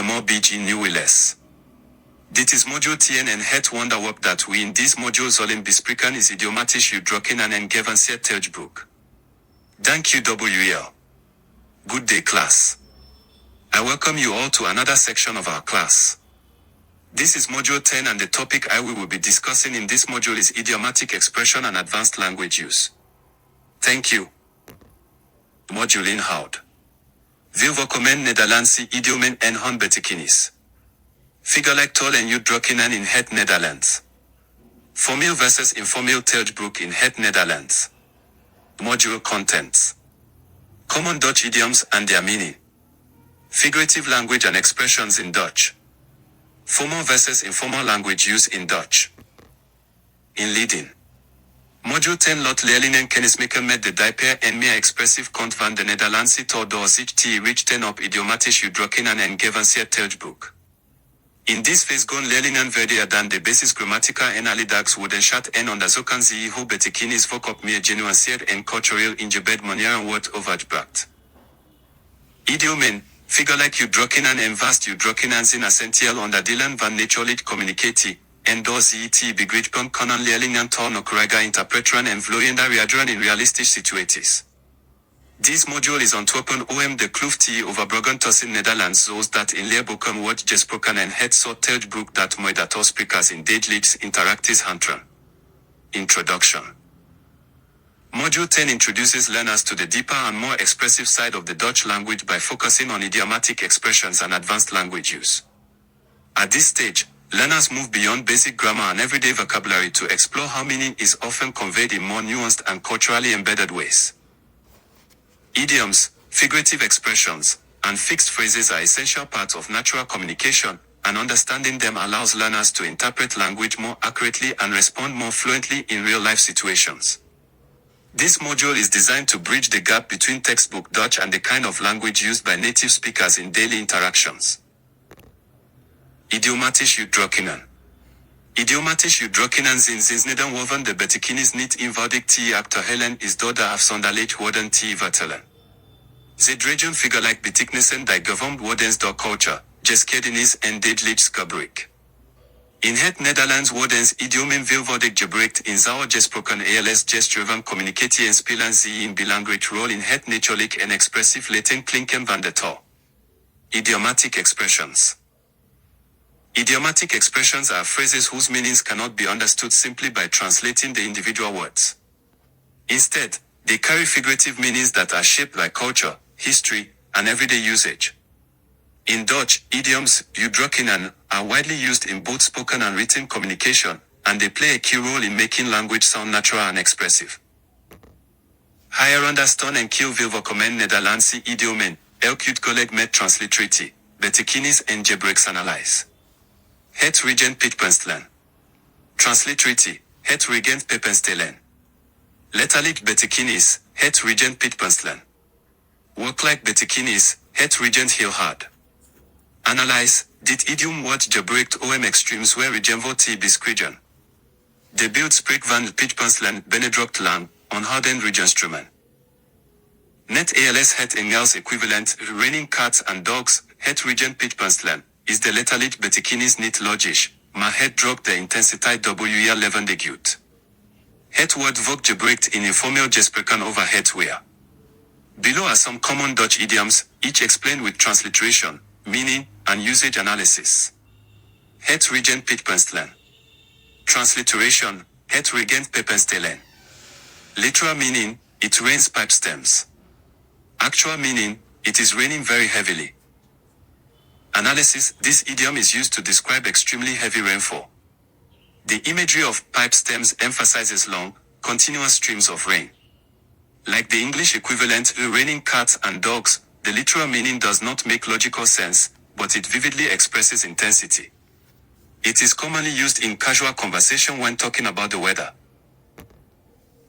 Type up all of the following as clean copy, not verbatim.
more bij in nieuwe les. Dit is module 10 en het wonderwerk dat we in deze module zullen bespreken is idiomatic uitdrukkingen en geavanceerd taalgebruik. Dank u wel. Good day class. I welcome you all to another section of our class. This is module 10 and the topic I will be discussing in this module is idiomatic expression and advanced language use. Thank you. Module inhoud. We voorkomen Nederlandse idiomen en hun betekenis. Figuurlijk taal en uitdrukkingen in het Nederlands. Formeel versus informeel taalgebruik in het Nederlands. Module contents. Common Dutch idioms and their meaning. Figurative language and expressions in Dutch. Formal versus informal language use in Dutch. In leading. Module 10 lot leerlingen kennismaken met de dieper en meer expressief kant van de Nederlandse taal door zich te richten op idiomatische uitdrukkingen en geavanceerd taalgebruik. In this phase gaan leerlingen verder dan de basis grammatica en alledaagse woordenschat en onderzoeken ze hoe betekenis ook op meer genuanceerd en cultureel ingebed manieren wordt overgebracht. Idiomen, figuurlijk uitdrukkingen en vast uitdrukkingen zijn essentieel onderdelen van natuurlijk communicatie. En door ze te begrijpen kunnen leerlingen taal nauwkeurig interpreteren en vloeiender reageren in realistische situaties. Deze module is ontworpen om de kloof te overbruggen tussen Nederlands zoals dat in leerboeken wordt gesproken en het soort taalgebruik dat mooi dat sprekers in dagelijks interacties hanteren. Introduction. Module 10 introduces learners to the deeper and more expressive side of the Dutch language by focusing on idiomatic expressions and advanced language use. At this stage, learners move beyond basic grammar and everyday vocabulary to explore how meaning is often conveyed in more nuanced and culturally embedded ways. Idioms, figurative expressions, and fixed phrases are essential parts of natural communication, and understanding them allows learners to interpret language more accurately and respond more fluently in real-life situations. This module is designed to bridge the gap between textbook Dutch and the kind of language used by native speakers in daily interactions. Idiomatische uitdrukkingen. Idiomatische uitdrukkingen zijn zinsneden woven de betekenis niet eenvoudig te achterhalen is door de afzonderlijk woorden te vertellen. Ze dragen figuurlijk betekenissen die gevormd worden door cultuur, geschiedenis en dagelijks gebruik. In het Nederlands worden idiomen veelvoudig gebruikt in zou gesproken als gestuurven communicatie en spelen ze een belangrijke rol in het natuurlijk en expressief laten klinken van de taal. Idiomatic expressions. Idiomatic expressions are phrases whose meanings cannot be understood simply by translating the individual words. Instead, they carry figurative meanings that are shaped by culture, history, and everyday usage. In Dutch, idioms, uitdrukkingen, are widely used in both spoken and written communication, and they play a key role in making language sound natural and expressive. Higher understand en kill wil voorkomen Nederlandse idiomen, elk uitgelegd met transliteratie, betekenis en gebruiksanalyse. Het regent pitpunstelen. Transliteratie, het regent pippenstelen. Letterlijk betekenis, het regent pitpunstelen. Werkelijk betekenis, het regent heel hard. Analyse, dit idiom wordt gebruikt om extremes where regent te beschrijven. De beeldspraak van pitpunstelen benedrukt lang, onhouden regenstrumen. Net als het Engels equivalent, raining cats and dogs, het regent pitpunstelen, is de letterlijk betekenis niet logisch, maar het drukt de intensiteit weer levendig uit. Het wordt ook gebruikt in informeel gesprekken over het weer. Below are some common Dutch idioms, each explained with transliteration, meaning, and usage analysis. Het regent pitpunstelen. Transliteration, het regent pippenstelen. Literal meaning, it rains pipe stems. Actual meaning, it is raining very heavily. Analysis, this idiom is used to describe extremely heavy rainfall. The imagery of pipe stems emphasizes long, continuous streams of rain. Like the English equivalent, raining cats and dogs, the literal meaning does not make logical sense, but it vividly expresses intensity. It is commonly used in casual conversation when talking about the weather.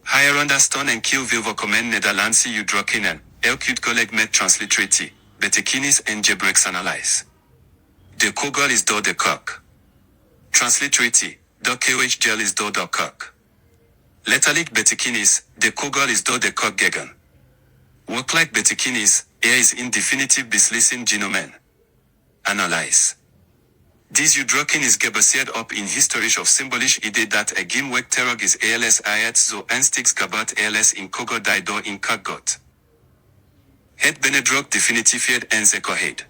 Higher understand en kill wil voorkomen Nederlandse uitdrukkingen, elk uitgelegd met transliteratie, betekenis en gebruiksanalyse. De kogel is door de kok. Transliteratie, de keuwgel is door de kok. Letterlijk betekenis, de kogel is door de kok gegaan. Werkelijk betekenis, is in definitive beslissing genomen. Analyze. Dies udrukken is gebaseerd op in historisch of symbolisch idee dat gim wek terug is als ayat zo einstigs gabat als in kogo door in kagot. Het benedruk definitieerd en zekerheid.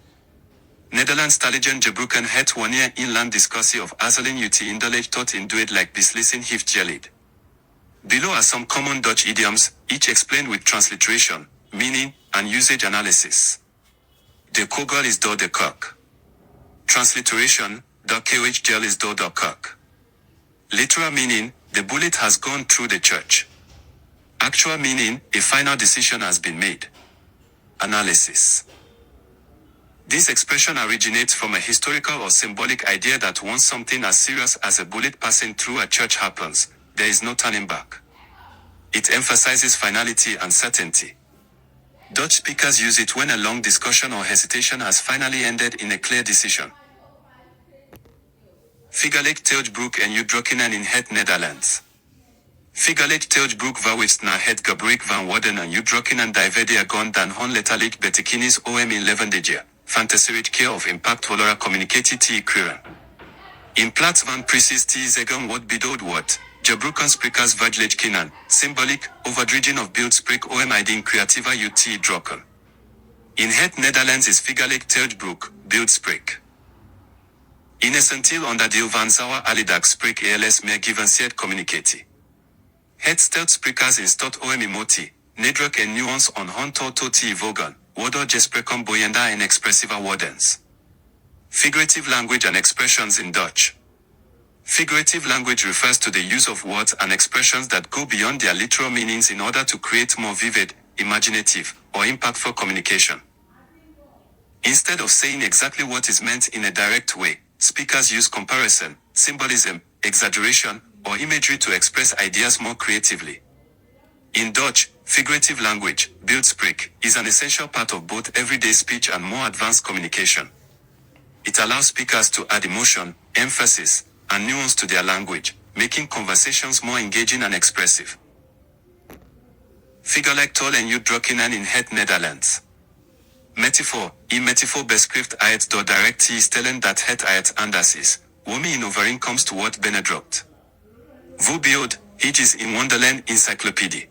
Nederlands taligen gebruiken het wanneer inland discussie of azelen ut inderleg tot in duet like beslissing heeft gelid. Below are some common Dutch idioms, each explained with transliteration, meaning, and usage analysis. De kogel is door de kok. Transliteration, the KOH gel is door the kok. Literal meaning, the bullet has gone through the church. Actual meaning, a final decision has been made. Analysis. This expression originates from a historical or symbolic idea that once something as serious as a bullet passing through a church happens, there is no turning back. It emphasizes finality and certainty. Dutch speakers use it when a long discussion or hesitation has finally ended in a clear decision. Figurlijk Teujbroek en udrukkingen in het Netherlands. Figurlijk Teujbroek verwijst naar het gebruik van woorden en udrukkingen die verder gaan dan hun letterlijk betekenis om in levendige, fantasierijke keer of impactvollere communicatie te creëren. In plaats van precies te zeggen wat bedoeld wordt, gebruiken sprekers vergelijkingen, symboliek, overdrijving of beeldspraak om in creatieve uit te drukken. In het Nederlands is figurlijk Teujbroek, beeldspraak. In essentieel onderdeel van zouwe alledaagse spreek als meer geavanceerd communicatie. Het stelt sprekers in staat om emotie, nadruk en nuance on hun toto te evogen, waardoor gesprekken boeiender en expressiever worden. Figurative language and expressions in Dutch. Figurative language refers to the use of words and expressions that go beyond their literal meanings in order to create more vivid, imaginative, or impactful communication. Instead of saying exactly what is meant in a direct way, speakers use comparison, symbolism, exaggeration, or imagery to express ideas more creatively. In Dutch, figurative language, beeldspraak, is an essential part of both everyday speech and more advanced communication. It allows speakers to add emotion, emphasis, and nuance to their language, making conversations more engaging and expressive. Figurlijk taal en udrukkingen in het Nederlands. Metafoor, in metafoor beschrijft het door direct te stellen dat het het anders is, waarmee in overeenkomst wordt benadrukt. Voorbeeld, hij is in Wonderland Encyclopedie.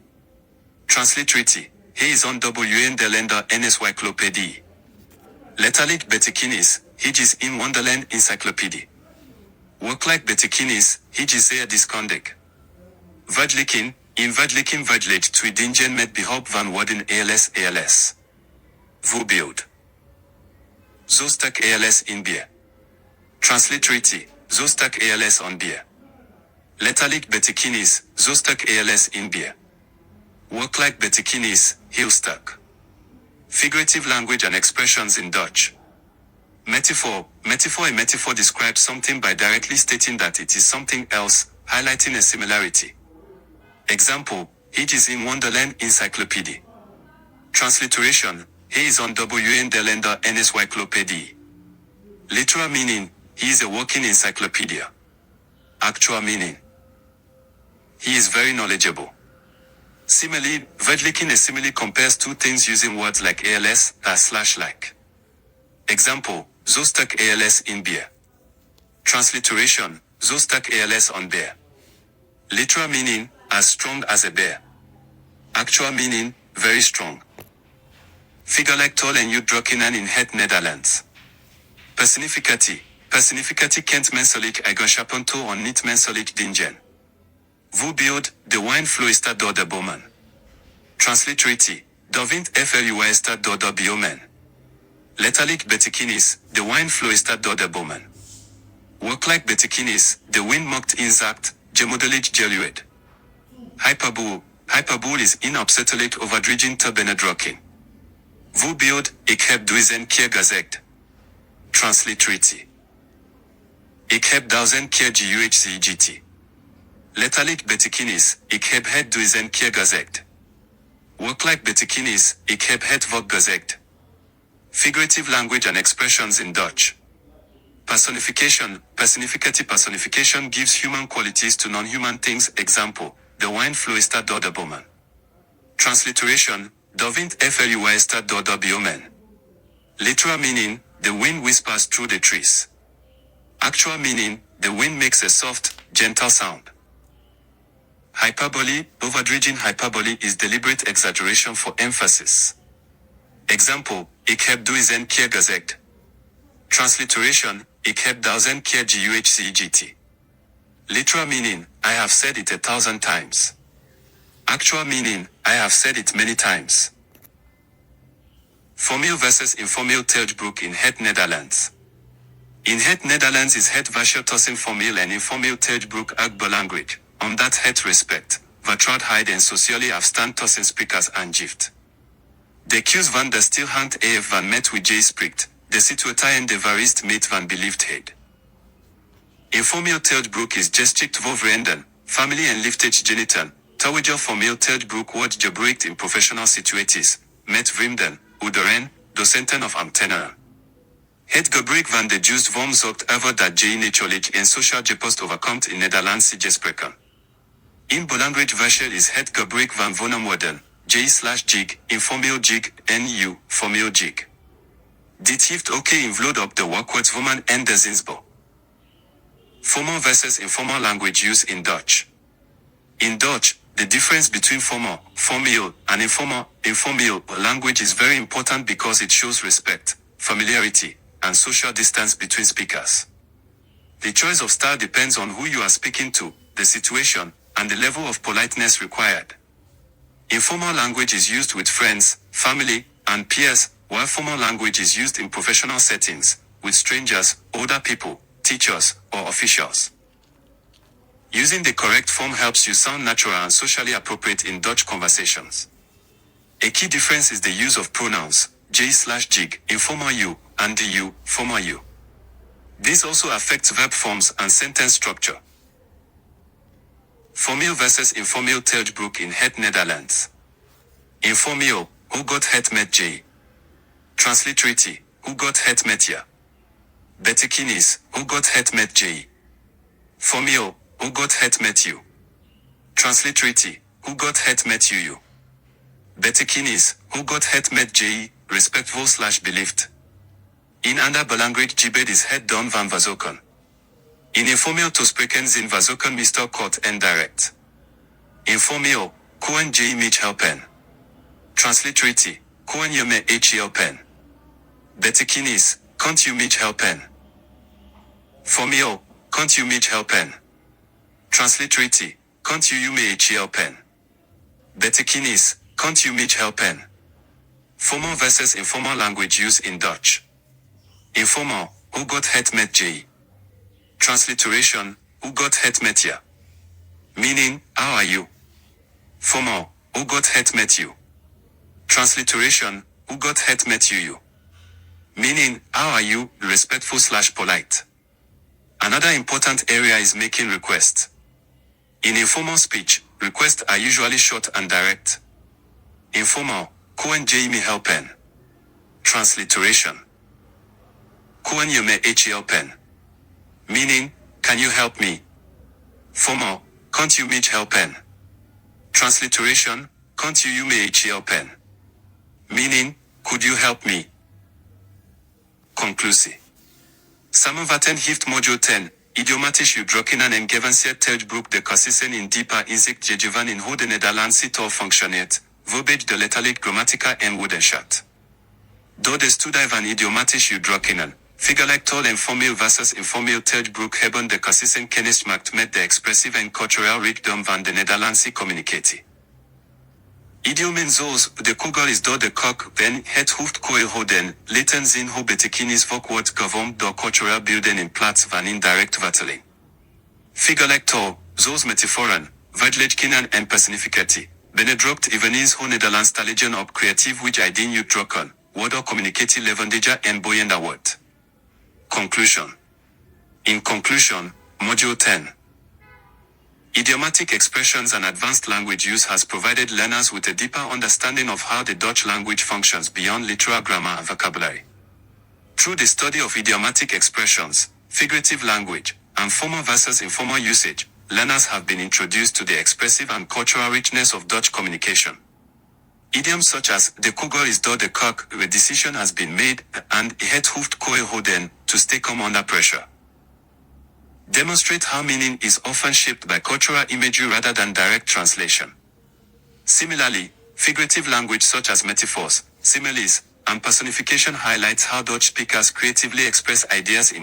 Transliterity, hij is on WN de Länder Encyclopedie. Letterlijk betekenis, hij is in Wonderland Encyclopedie. Werkelijk betekenis, hij is zeer deskundig. Vergelijking, in vergelijking vergelijkt twee dingen met behulp van woorden als. Voorbeeld. Zo stak als in bier. Transliterity, zo stak als on bier. Letterlijk betekenis, zo stak als in bier. Werkelijk betekenis, heel stak. Figurative language and expressions in Dutch. Metaphor. A metaphor describes something by directly stating that it is something else, highlighting a similarity. Example, he is in Wonderland Encyclopedie. Transliteration, he is on WN de Länder Encyclopedie. Literal meaning, he is a walking encyclopedia. Actual meaning, he is very knowledgeable. Simile, vergelijking a simile compares two things using words like als, /like. Example, zo stak als in bier. Transliteration, zo stak als on beer. Literal meaning, as strong as a bear. Actual meaning, very strong. Figurlijk taal en udrukkingen in het Nederlands. Personificatie. Personificatie kent menselijk eigenschappen toe en niet menselijk dingen. Voorbeeld, de wijn vloeit door de bomen. Transliterity, de wind vloeit door de bomen. Letterlijk betekenis, de wijn vloeit door de bomen. Werkelijk betekenis, de wind maakt inzacht, gemoedelijk geluid. Hyperbool is inopzettelijk overdrijving te benadrukken. Voorbeeld, ik heb 1000 keer gezegd. Transliterity. Ik heb 1000 keer gezegd. Letterlijk betekenis, ik heb het 1000 keer gezegd. Werkelijk betekenis, ik heb het vaak gezegd. Figurative language and expressions in Dutch. Personification. Personification gives human qualities to non-human things. Example, the wine vloeit door de bomen. Transliteration, de wind vloeit door de bomen. Literal meaning, the wind whispers through the trees. Actual meaning, the wind makes a soft, gentle sound. Hyperbole, overdreiging hyperbole is deliberate exaggeration for emphasis. Example, ik heb duizend keer gezegd. Transliteration, ik heb duizend keer gezegd. Literal meaning, I have said it 1,000 times. Actual meaning, I have said it many times. Formeel versus informeel taalgebruik in het Nederlands. In het Nederlands is het verschil formeel en informeel taalgebruik erg belangrijk, omdat het respect, vertrouwdheid en sociale afstand tussen sprekers aangeeft. De keus van de stilhand ef van met wie je spreekt, de situatie en de variest met van beleefdheid. Informeel taalgebruik is gestrikt voor vrienden, familie en liefdage genieten, terwijl formeel taalgebruik wordt gebruikt in professional situaties, met vrienden, ouderen, docenten of ambtenaren. Het gebruik van de juiste vorm zorgt ervoor dat je natuurlijk en social gepost overkomt in Nederlandse gesprekken. Een belangrijk verschil is het gebruik van voornaamwoorden, je/jig, informeel jig, en u, formeel jig. Dit heeft ook invloed op de werkwoordsvormen en de zinsbouw. Formal versus informal language use in Dutch. In Dutch, the difference between formeel, and informal language is very important because it shows respect, familiarity, and social distance between speakers. The choice of style depends on who you are speaking to, the situation, and the level of politeness required. Informal language is used with friends, family, and peers, while formal language is used in professional settings, with strangers, older people, teachers, or officials. Using the correct form helps you sound natural and socially appropriate in Dutch conversations. A key difference is the use of pronouns, je/jig, informal you, and the you, formal you. This also affects verb forms and sentence structure. Formeel versus informeel taalgebruik in het Nederlands. Informeel, hoe gaat het met je? Transliterity, hoe gaat het met je? Betekenis, hoe gaat het met je? Formeel, hoe gaat het met you? Transliterity, hoe gaat het met you? Betekenis, hoe gaat het met je? Respectful/believed. In ander belangrijk gebied is het doen van verzoeken. In informeel toespreken zijn verzoeken meestal kort en direct. Informeel, kun je mij helpen? Transliterity, kun je me helpen? Betekenis, kunt u mij helpen? Formeel, kunt u mij helpen? Transliterity, kunt u mij helpen? Betekenis, kunt u mij helpen? Formal versus informal language use in Dutch. Informal, hoe gaat het met je? Transliteration, hoe gaat het met je? Meaning, how are you? Formal, hoe gaat het met you? Transliteration, hoe gaat het met you? Meaning, how are you? Respectful/polite. Another important area is making requests. In informal speech, requests are usually short and direct. Informal, kun je me helpen? Transliteration, kun je me helpen? Meaning, can you help me? Formal, kunt u mij helpen? Transliteration, kunt u mij helpen? Meaning, could you help me? Conclusie. Samenvatten heeft module 10, idiomatische uitdrukkingen en geavanceerd taalgebruik de cursussen in dieper inzicht gegeven in hoe de Nederlandse taal functioneert, waarbij de letterlijk grammatica en woordenschat. Door de studie van idiomatische uitdrukkingen, figuurlijk taal en formeel versus informeel taalgebruik hebben de cursussen kennis gemaakt met de expressieve en cultureel rijkdom van de Nederlandse communicatie. Idiomen zoals de kogel is door de kok en het hoofd koel houden, laten zien hoe betekenis wordt gevormd door cultureel beelden in plaats van indirect vertaling. Figuurlijk taal, zoals metaforen, vergelijkingen en personificatie, benadrukt eveneens hoe Nederlandstaligen op creatief wijze ideeën uitdrukken, waardoor communicatie levendiger en boeiender wordt. Conclusion. In conclusion, Module 10. Idiomatic expressions and advanced language use has provided learners with a deeper understanding of how the Dutch language functions beyond literal grammar and vocabulary. Through the study of idiomatic expressions, figurative language, and formal versus informal usage, learners have been introduced to the expressive and cultural richness of Dutch communication. Idioms such as de cougar is door the cock, a decision has been made, and het hoofd koe hoden, to stay calm under pressure, demonstrate how meaning is often shaped by cultural imagery rather than direct translation. Similarly, figurative language such as metaphors, similes, and personification highlights how Dutch speakers creatively express ideas in